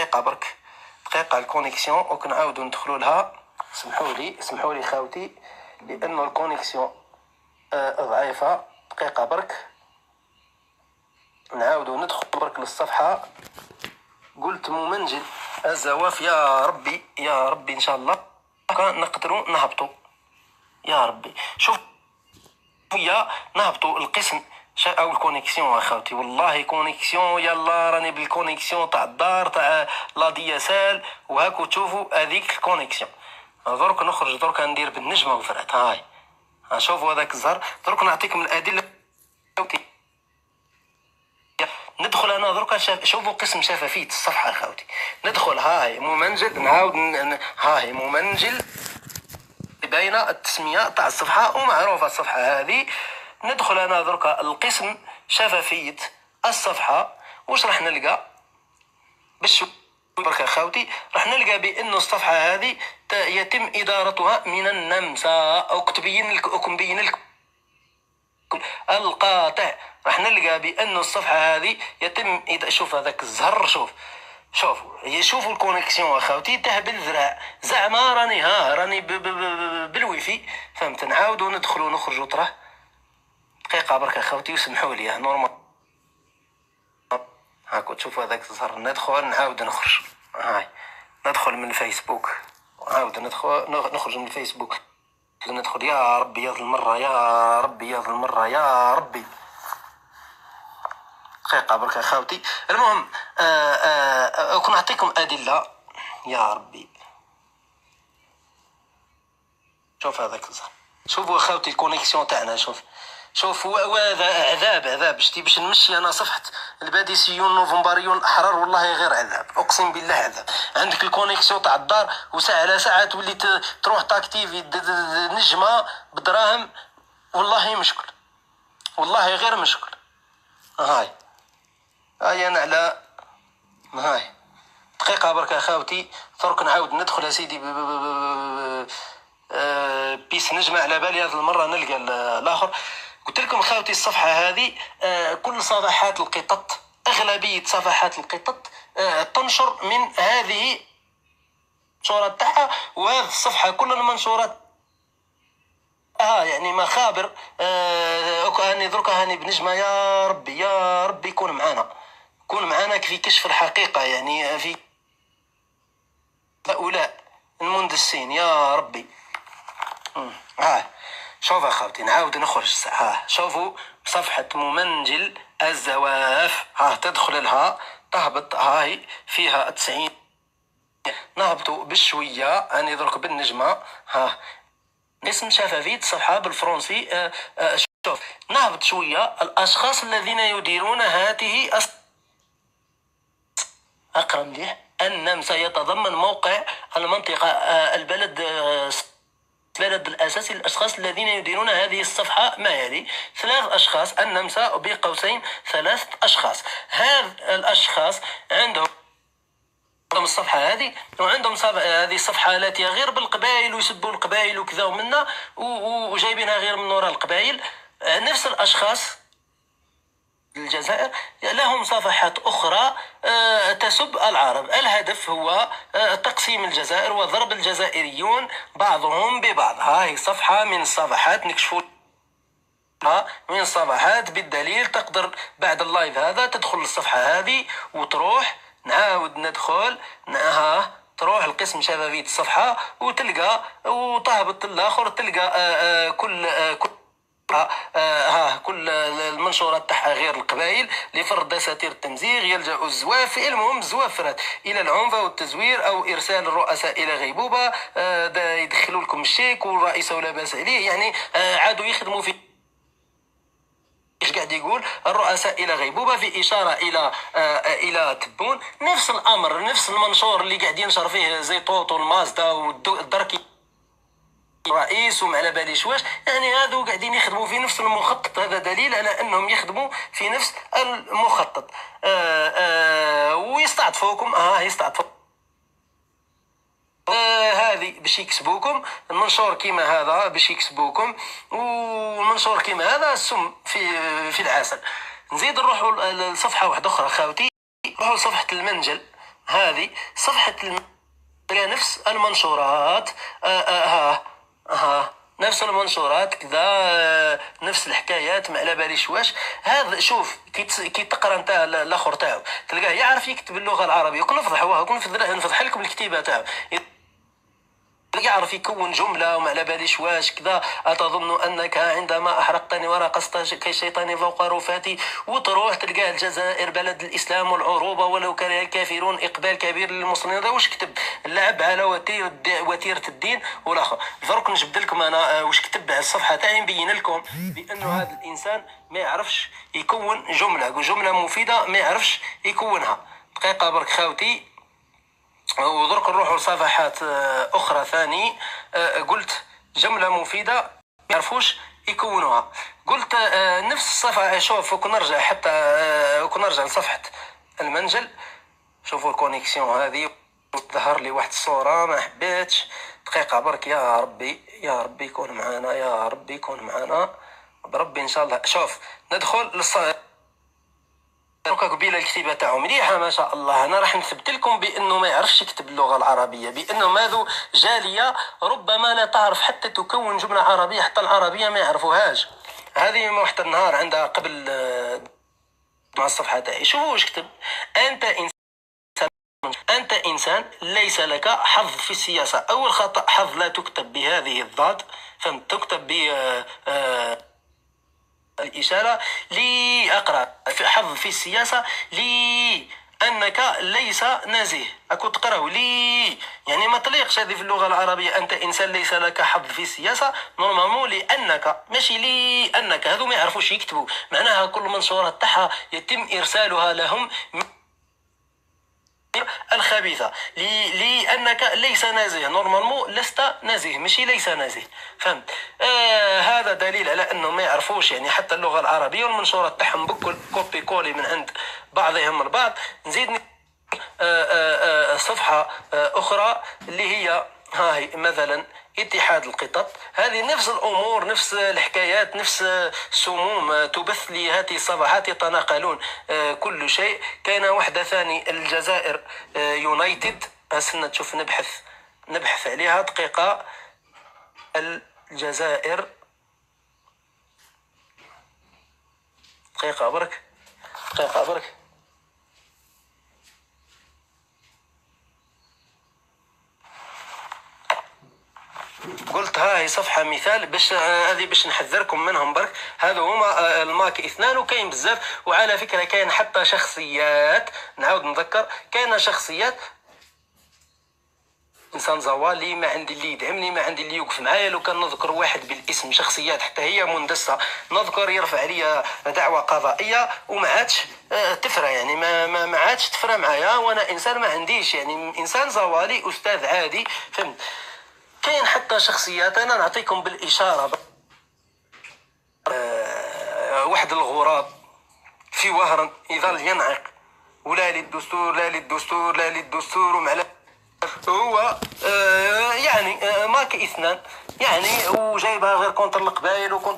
دقيقة برك، دقيقة الكونيكسيون وكنعاودو ندخلو لها. اسمحوا لي خاوتي لأنه الكونيكسيون ضعيفة. دقيقة برك نعاودو ندخل برك للصفحة. قلت ممنجل الزواف. يا ربي إن شاء الله نقدروا نهبطوا. يا ربي شوف يا نهبطوا القسم او الكونيكسيون اخوتي. والله كونيكسيون، يلا راني بالكونيكسيون تاع الدار تاع لا دي اس ال، وهاكو تشوفوا هذيك الكونيكسيون. درك نخرج، درك ندير بالنجمه وفرات. هاي شوفوا هذاك الزهر. درك نعطيكم الادله. ندخل انا درك شوفوا قسم شفافيه الصفحه اخوتي. ندخل هاي ممنجل، نعاود هاي ممنجل باينه التسميه تاع الصفحه ومعروفه الصفحه هذه. ندخل انا درك القسم شفافيه الصفحه. واش راح نلقى؟ باش برك اخوتي راح نلقى بانه الصفحه هذه يتم ادارتها من النمسا. او كتبين لكم القاطع. راح نلقى بانه الصفحه هذه يتم شوف هذاك الزهر. شوفوا الكونيكسيون اخوتي تهبل ذراع. زعما راني بالويفي، فهمت؟ نعاودو ندخلو نخرجو تراه. دقيقه برك اخوتي وسمحوا لي. نورمال هاكو تشوفوا هذاك الزهر. ندخل نعاود نخرج. هاي ندخل من الفيسبوك ونعاود نخرج من الفيسبوك. ندخل. يا ربي يا المره. يا ربي دقيقة برك أخوتي. المهم كنا نعطيكم أدلة. يا ربي شوف هذاك الزهر. شوفوا أخوتي الكونيكسيون تاعنا. شوف وهذا عذاب. باش نمشي أنا صفحة الباديسيون نوفمبريون الأحرار، والله غير عذاب، أقسم بالله عذاب. عندك الكونيكسيون تاع الدار وساعة على ساعة تولي تروح تاكتيفي نجمة بدراهم. والله مشكل، والله غير مشكل. هاي انا على هاي دقيقه برك اخوتي. درك نعاود ندخل يا سيدي بيس نجمع. على بالي هذه المره نلقى الاخر. قلت لكم اخوتي الصفحه هذه كل صفحات القطط، اغلبيه صفحات القطط تنشر من هذه المنشورات تاعها. وهذه الصفحه كل المنشورات يعني مخابر. هاني درك هاني بنجمه. يا ربي كون معنا في كشف الحقيقة، يعني في هؤلاء المندسين. يا ربي شوف أخوتي نعاود نخرج. شوفوا صفحة ممنجل الزواف. تدخل لها تهبط. هاي فيها 90. نهبطوا بشوية. أنا درك بالنجمة. اسم شفافية الصفحة بالفرنسي. شوف نهبط شوية. الأشخاص الذين يديرون هذه أقرأ مليح. النمسا يتضمن موقع المنطقة البلد الأساسي للأشخاص الذين يديرون هذه الصفحة ما يلي: 3 أشخاص. النمسا بقوسين 3 أشخاص. هذه الأشخاص عندهم الصفحة هذه، وعندهم هذه الصفحة التي غير بالقبائل ويسبوا القبائل وكذا ومنا وجايبينها غير من وراء القبائل. نفس الأشخاص الجزائر لهم صفحات أخرى تسب العرب. الهدف هو تقسيم الجزائر وضرب الجزائريون بعضهم ببعض. هاي صفحة من الصفحات نكشفوا من الصفحات بالدليل. تقدر بعد اللايف هذا تدخل الصفحة هذه وتروح. نعاود ندخل. تروح القسم شفافية الصفحة وتلقى وتهبط الآخر. تلقى كل المنشورات تاعها غير القبائل لفرض دساتير التمزيغ. يلجأ الزواف. المهم الزواف إلى العنف والتزوير أو إرسال الرؤساء إلى غيبوبة. يدخلوا لكم الشيك والرئيس ولا بأس عليه. يعني عادوا يخدموا في ايش قاعد يقول الرؤساء الى غيبوبه في اشاره الى تبون. نفس الامر، نفس المنشور اللي قاعد ينشر فيه زيتوت والمازدا والدركي رئيس وما على باليش واش. يعني هذو قاعدين يخدموا في نفس المخطط. هذا دليل على انهم يخدموا في نفس المخطط. ويستعطفوكم. يستعطفوا هذه باش يكسبوكم. المنشور كيما هذا باش يكسبوكم، والمنشور كيما هذا السم في العسل. نزيد نروحوا لصفحه واحده اخرى خاوتي. نروحوا لصفحه المنجل. هذه صفحة نفس المنشورات. نفس المنشورات كذا، نفس الحكايات، ما على باليش واش. هذا شوف كي تقرا انت الاخر تاعو تلقاه يعرف يكتب اللغه العربيه، كون نفضحوها، كون نفضح لكم الكتيبه تاعو، يعرف يكون جملة وما على باليش واش كذا. أتظن أنك عندما أحرقتني ورقصت كالشيطان فوق رفاتي، وتروح تلقاه الجزائر بلد الإسلام والعروبة ولو كان الكافرون إقبال كبير للمسلمين. هذا واش كتب؟ لعب على وتيرة الدين والآخر. درك نجبد لكم أنا واش كتب على الصفحة تاعي، نبين لكم بأنه هذا الإنسان ما يعرفش يكون جملة مفيدة، ما يعرفش يكونها. دقيقة برك خاوتي، ودرك نروحوا لصفحات أخرى ثاني. قلت جملة مفيدة ما يعرفوش يكونوها. قلت نفس الصفحة. شوف كون نرجع حتى كون نرجع لصفحة المنجل، شوفوا الكونيكسيون هذه، ظهر لي واحد الصورة ما حبيتش. دقيقة برك، يا ربي يكون معنا، يا ربي يكون معنا بربي إن شاء الله. شوف ندخل دوكا قبيله الكتيبه تاعو مليحه ما شاء الله. انا راح نثبت لكم بانه ما يعرفش يكتب اللغه العربيه، بانه ماذو جاليه ربما لا تعرف حتى تكون جمله عربيه، حتى العربيه ما يعرفوهاش. هذه واحد النهار عندها قبل مع الصفحه تاعي. شوفوا واش كتب: انت انسان ليس لك حظ في السياسه. اول خطا، حظ لا تكتب بهذه الضاد، فهمت؟ تكتب ب الإشارة لأقرأ في حظ في السياسة أنك ليس نزيه. أكو تقرأه لي، يعني ما تليقش هذه في اللغة العربية. أنت إنسان ليس لك حظ في السياسة، نورمالمون لأنك، ماشي لأنك. هذو ما يعرفوش يكتبوا، معناها كل منشورات تاعها يتم إرسالها لهم الخبيثة لأنك ليس نازيه. نورمالمون لست نازيه، ماشي ليس نازيه، فهمت؟ هذا دليل على أنه ما يعرفوش يعني حتى اللغة العربية، والمنشورات تاعهم بكل كوبي كولي من عند بعضهم البعض. نزيد صفحة أخرى اللي هي هاي مثلا اتحاد القطط. هذه نفس الأمور، نفس الحكايات، نفس السموم تبث لي هذه الصفحات، يتناقلون كل شيء. كاينة واحدة ثاني، الجزائر يونايتد. هسنا تشوف نبحث عليها. دقيقة، الجزائر، دقيقة برك. قلت هاي صفحة مثال باش هذه باش نحذركم منهم برك. هذا هما الماك اثنان، وكاين بزاف. وعلى فكرة كاين حتى شخصيات، نعاود نذكر، كاين شخصيات انسان زوالي، ما عندي اللي يدعمني، ما عندي اللي يوقف معايا. لو كان نذكر واحد بالاسم، شخصيات حتى هي مندسه نذكر يرفع عليا دعوى قضائيه وما عادش تفرى، يعني ما عادش تفرى معايا. وانا انسان ما عنديش، يعني انسان زوالي، استاذ عادي، فهمت؟ كاين حتى شخصيات، انا نعطيكم بالاشاره. واحد الغراب في وهران يظل ينعق: ولا للدستور، لا للدستور، لا للدستور. ومعلا هو يعني ماك اثنان، يعني وجايبها غير كونتر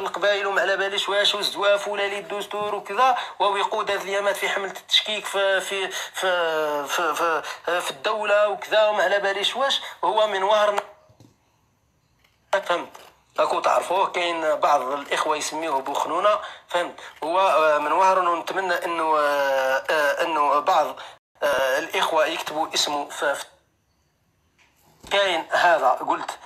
القبائل وما على باليش واش، والزواف ولا للدستور وكذا، ويقود اليامات في حمله التشكيك في الدوله وكذا، وما على باليش واش. وهو من وهران، فهمت؟ اكو تعرفوه، كاين بعض الاخوه يسميوه بوخنونه، فهمت؟ هو من وهران. ونتمنى انه بعض الاخوه يكتبوا اسمه كاين هذا. قلت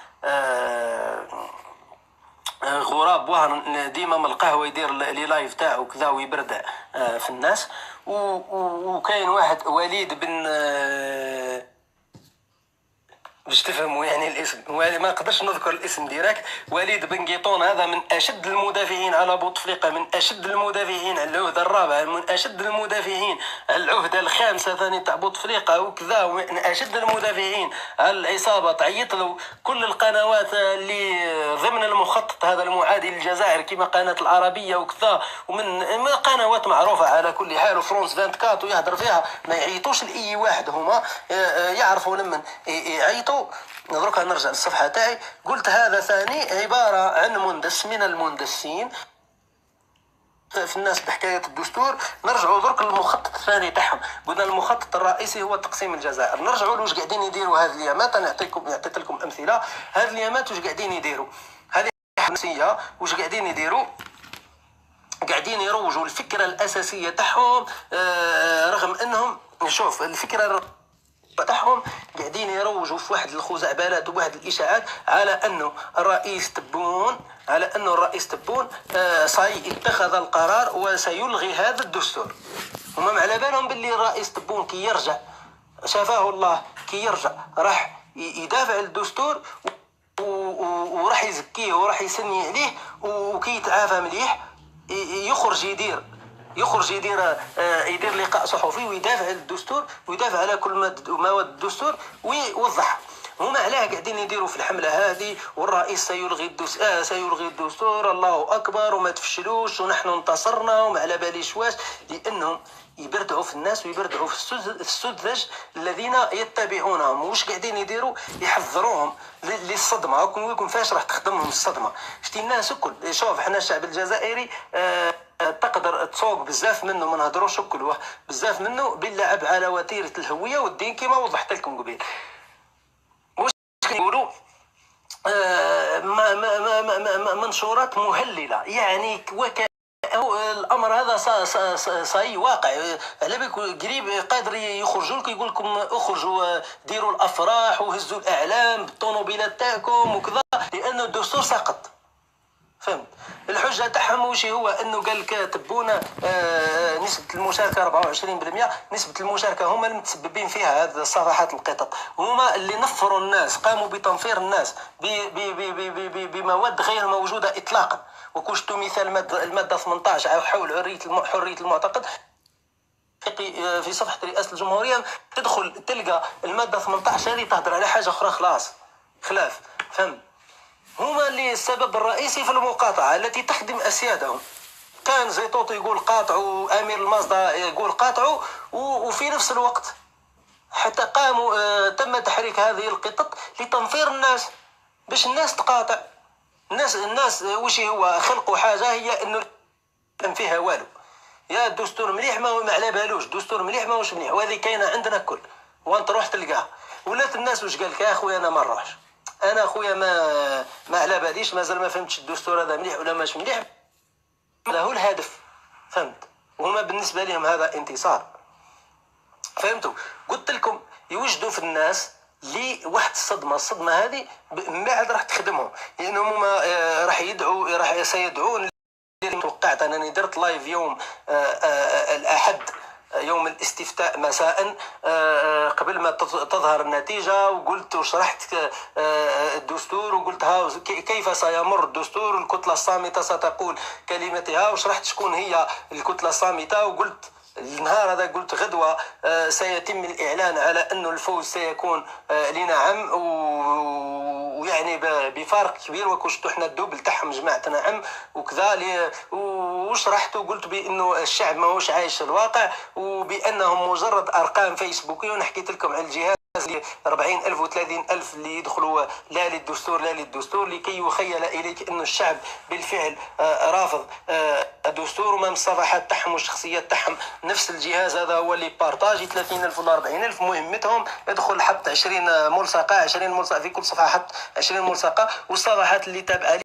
غراب وهران ديما من القهوه يدير لي لايف تاعو كذا ويبردع في الناس. وكاين واحد وليد بن باش تفهموا يعني الاسم، ما نقدرش نذكر الاسم ديراكت. وليد بن قيطون هذا من اشد المدافعين على بوتفليقه، من اشد المدافعين على العهده الرابعه، من اشد المدافعين على العهده الخامسه ثاني تاع بوتفليقه وكذا، ومن اشد المدافعين على العصابه. تعيط له كل القنوات اللي ضمن المخطط هذا المعادي للجزائر، كما قناه العربيه وكذا، ومن قنوات معروفه على كل حال، وفرونس 24 ويهدر فيها. ما يعيطوش لاي واحد، هما يعرفوا لمن يعيطوا. نظرك نرجع للصفحة تاعي. قلت هذا ثاني عبارة عن مندس من المندسين في الناس بحكايه الدستور. نرجعوا درك للمخطط الثاني تاعهم. قلنا المخطط الرئيسي هو تقسيم الجزائر. نرجعوا واش قاعدين يديروا هذه اليامات. انا عطيت لكم امثله. هذه اليامات واش قاعدين يديروا؟ هذه النفسيه واش قاعدين يديروا؟ قاعدين يروجوا الفكره الاساسيه تاعهم، رغم انهم شوف الفكره تاعهم قاعدين يروجوا في واحد الخزعبلات وواحد الاشاعات على انه الرئيس تبون اتخذ القرار وسيلغي هذا الدستور. هما على بالهم باللي الرئيس تبون كي يرجع شفاه الله، كي يرجع راح يدافع الدستور وراح يزكيه وراح يسني عليه، وكي يتعافى مليح يخرج يدير لقاء صحفي ويدافع على الدستور ويدافع على كل مواد الدستور ويوضح. هما علاه قاعدين يديروا في الحمله هذه، والرئيس سيلغي الدستور، الله اكبر وما تفشلوش ونحن انتصرنا وما على باليش واش، لانهم يبردعوا في الناس ويبردعوا في السذج الذين يتبعونهم. واش قاعدين يديروا؟ يحذروهم للصدمه. ويكون فاش راح تخدمهم الصدمه. شتي الناس الكل. شوف احنا الشعب الجزائري تقدر تسوق بزاف منه، ما نهضروش الكل، بزاف منه باللعب على وتيره الهويه والدين كما وضحت لكم قبيل. واش يقولوا؟ منشورات مهلله، يعني الامر هذا صاي واقع. على بالك قريب قادر يخرجوا لك يقول لكم اخرجوا ديروا الافراح وهزوا الاعلام بالطوموبيلات تاعكم وكذا، لانه الدستور سقط. فهمت؟ الحجه تاعهم وش هو؟ انه قال لك تبونا نسبه المشاركه 24%. نسبه المشاركه هما المتسببين فيها هذه الصفحات القطط، هما اللي نفروا الناس، قاموا بتنفير الناس بمواد غير موجوده اطلاقا. وكشت مثال الماده 18 حول حريه المعتقد في صفحه رئاسه الجمهوريه، تدخل تلقى الماده 18 هذه تهضر على حاجه اخرى خلاف. فهمت؟ هما اللي السبب الرئيسي في المقاطعة التي تخدم أسيادهم. كان زيتوت يقول قاطعوا، أمير المصدر يقول قاطعوا، وفي نفس الوقت حتى قاموا تم تحريك هذه القطط لتنفير الناس باش الناس تقاطع. الناس وش هو خلقوا حاجة هي إنه فيها والو. يا الدستور مليح ما على بالوش، دستور مليح ما وش مليح، وهذه كاينة عندنا الكل. وانت تروح تلقاها. ولات الناس وش قال لك؟ يا اخويا انا ما نروحش، انا اخويا ما على باليش، مازال ما فهمتش الدستور هذا مليح ولا مش مليح. له الهدف. فهمت؟ وهما بالنسبه لهم هذا انتصار. فهمتوا؟ قلت لكم يوجدوا في الناس لواحد الصدمه هذه من بعد راح تخدمهم، لانهم هما راح سيدعون. توقعت انني درت لايف يوم الاحد، يوم الاستفتاء مساء، قبل ما تظهر النتيجة، وقلت وشرحت الدستور، وقلت كيف سيمر الدستور، الكتلة الصامتة ستقول كلمتها، وشرحت شكون هي الكتلة الصامتة. وقلت النهار هذا، قلت غدوة سيتم الإعلان على أنه الفوز سيكون لنعم، ويعني بفارق كبير، وكشتو احنا الدوبل تاعهم جماعة نعم وكذا. وشرحت وقلت بأنه الشعب ما هوش عايش الواقع، وبأنهم مجرد أرقام فيسبوكية. ونحكيت لكم على الجهاز 40,000 و 30,000 اللي يدخلوا لا للدستور لكي يخيل إليك أن الشعب بالفعل رافض الدستور. وما من الصفحات تاعهم والشخصيات تاعهم نفس الجهاز هذا هو اللي بارطاجي 30,000 ولا 40,000. مهمتهم يدخل حط 20 ملصقة في كل صفحة، حط 20 ملصقة. والصفحات اللي تابعة